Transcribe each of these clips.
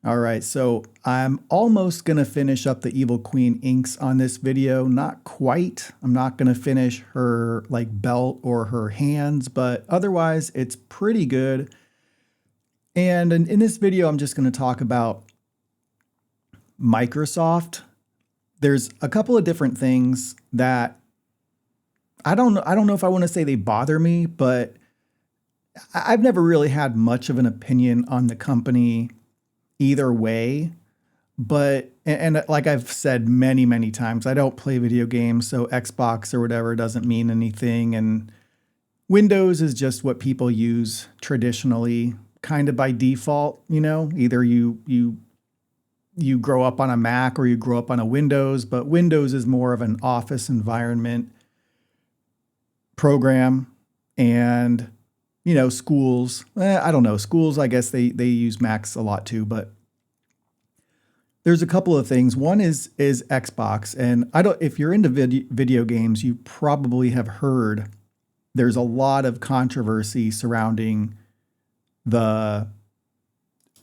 All right, so I'm almost gonna finish up the Evil Queen inks on this video. Not quite. I'm not gonna finish her like belt or her hands, but otherwise it's pretty good. And in this video, I'm just gonna talk about Microsoft. There's a couple of different things that I don't know if I want to say they bother me, but I've never really had much of an opinion on the company either way. But and like I've said many times, I don't play video games, so Xbox or whatever doesn't mean anything, and Windows is just what people use traditionally, kind of by default. Either you grow up on a Mac or you grow up on a Windows, but Windows is more of an office environment program. And schools, I don't know, schools, I guess they use Macs a lot too, but there's a couple of things. One is Xbox, and I don't, if you're into video games, you probably have heard there's a lot of controversy the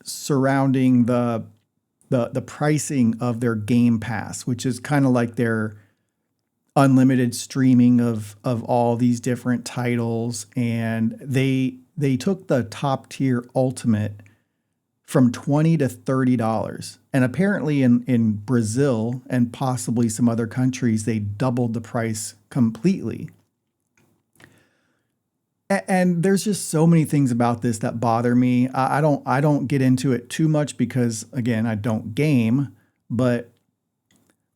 surrounding the pricing of their Game Pass, which is kind of like their unlimited streaming of all these different titles. And they took the top tier Ultimate from $20 to $30. And apparently in Brazil and possibly some other countries, they doubled the price completely. And there's just so many things about this that bother me. I don't get into it too much because, again, I don't game, but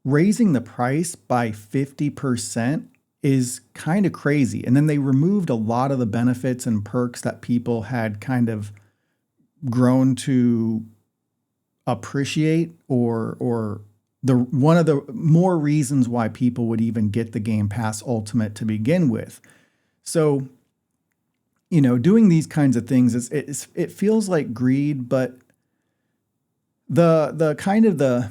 raising the price by 50% is kind of crazy. And then they removed a lot of the benefits and perks that people had kind of grown to appreciate, or the one of the more reasons why people would even get the Game Pass Ultimate to begin with. So, doing these kinds of things it feels like greed, but the kind of the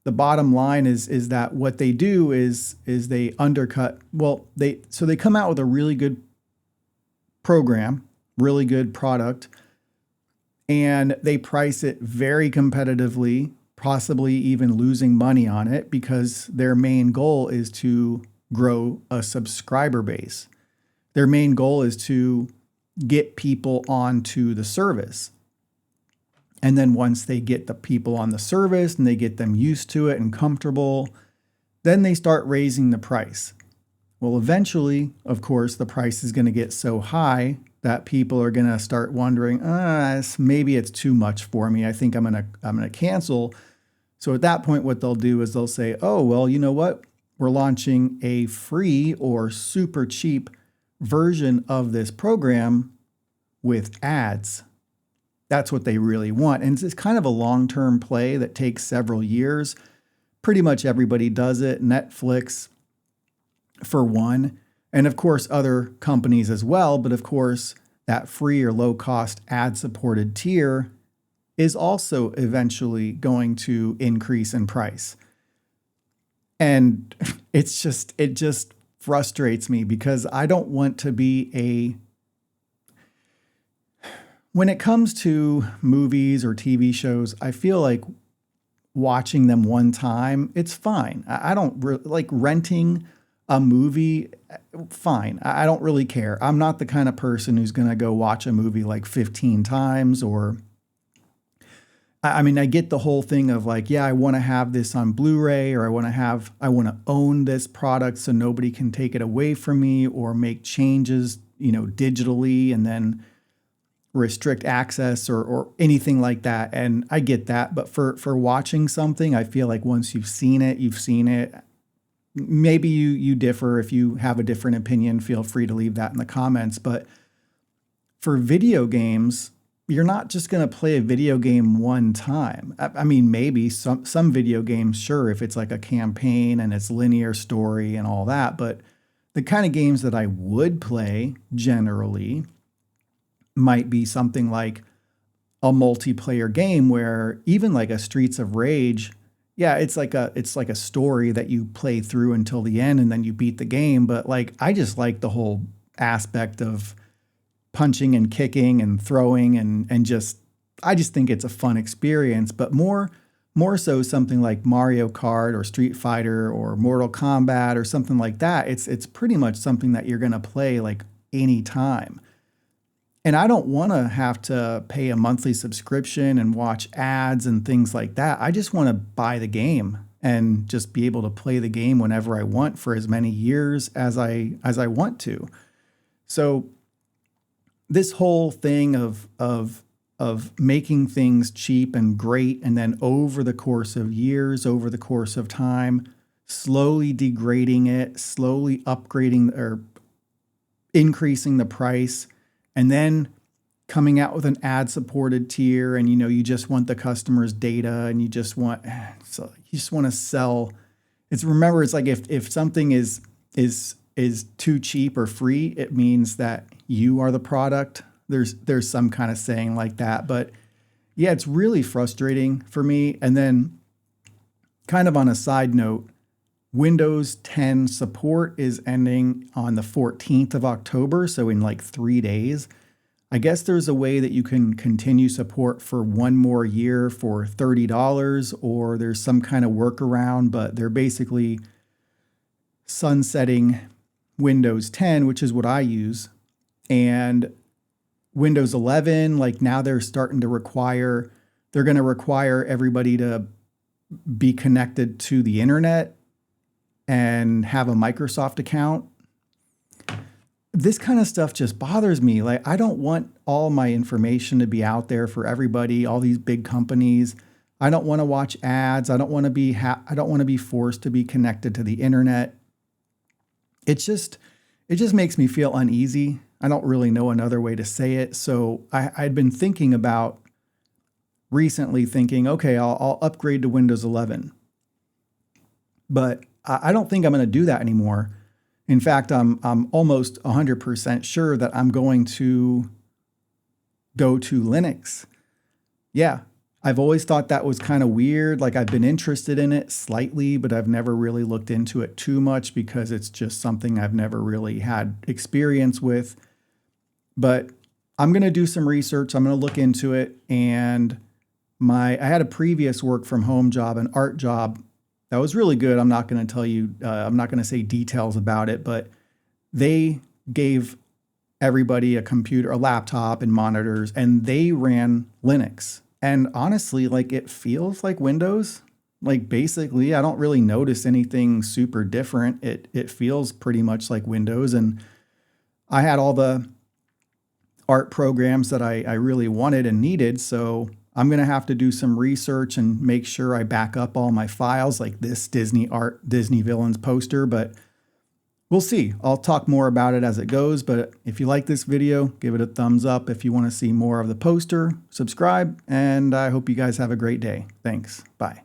bottom line is that what they do is they undercut. Well, they come out with a really good program, really good product, and they price it very competitively, possibly even losing money on it because their main goal is to grow a subscriber base. Their main goal is to get people onto the service. And then once they get the people on the service and they get them used to it and comfortable, then they start raising the price. Well, eventually, of course, the price is going to get so high that people are going to start wondering, maybe it's too much for me. I think I'm going to cancel. So at that point, what they'll do is they'll say, oh, well, you know what? We're launching a free or super cheap version of this program with ads. That's what they really want. And it's kind of a long-term play that takes several years. Pretty much everybody does it. Netflix, for one, and of course other companies as well. But of course, that free or low-cost ad-supported tier is also eventually going to increase in price. And it just frustrates me because I don't want to be when it comes to movies or TV shows, I feel like watching them one time, it's fine. I don't like renting a movie, fine. I don't really care. I'm not the kind of person who's going to go watch a movie like 15 times or I mean, I get the whole thing of like, yeah, I want to have this on Blu-ray, or I want to own this product so nobody can take it away from me or make changes, digitally and then restrict access or anything like that. And I get that. But for watching something, I feel like once you've seen it, you've seen it. Maybe you differ. If you have a different opinion, feel free to leave that in the comments. But for video games, you're not just going to play a video game one time. I mean, maybe some video games, sure, if it's like a campaign and it's linear story and all that. But the kind of games that I would play generally might be something like a multiplayer game where even like a Streets of Rage, yeah, it's like a story that you play through until the end and then you beat the game. But like, I just like the whole aspect of punching and kicking and throwing and just I just think it's a fun experience, but more so something like Mario Kart or Street Fighter or Mortal Kombat or something like that. It's pretty much something that you're going to play like anytime. And I don't want to have to pay a monthly subscription and watch ads and things like that. I just want to buy the game and just be able to play the game whenever I want for as many years as I want to. So this whole thing of making things cheap and great, and then over the course of years, over the course of time, slowly degrading it, slowly upgrading or increasing the price, and then coming out with an ad-supported tier, and you just want the customer's data, and you just want to sell. It's like if something is too cheap or free, it means that you are the product. There's some kind of saying like that, but yeah, it's really frustrating for me. And then kind of on a side note, Windows 10 support is ending on the 14th of October. So in like 3 days, I guess there's a way that you can continue support for one more year for $30, or there's some kind of workaround, but they're basically sunsetting Windows 10, which is what I use. And Windows 11, like now they're going to require everybody to be connected to the internet and have a Microsoft account. This kind of stuff just bothers me. Like, I don't want all my information to be out there for everybody, all these big companies. I don't want to watch ads. I don't want to be forced to be connected to the internet. It just makes me feel uneasy. I don't really know another way to say it. So I'd been thinking, okay, I'll upgrade to Windows 11. But I don't think I'm going to do that anymore. In fact, I'm almost 100% sure that I'm going to go to Linux. Yeah, I've always thought that was kind of weird. Like, I've been interested in it slightly, but I've never really looked into it too much because it's just something I've never really had experience with. But I'm going to do some research. I'm going to look into it. And I had a previous work from home job, an art job that was really good. I'm not going to tell you, I'm not going to say details about it, but they gave everybody a computer, a laptop and monitors, and they ran Linux. And honestly, like, it feels like Windows. Like, basically, I don't really notice anything super different. It feels pretty much like Windows. And I had all the art programs that I really wanted and needed. So I'm going to have to do some research and make sure I back up all my files, like this Disney Villains poster, but we'll see. I'll talk more about it as it goes, but if you like this video, give it a thumbs up. If you want to see more of the poster, subscribe, and I hope you guys have a great day. Thanks. Bye.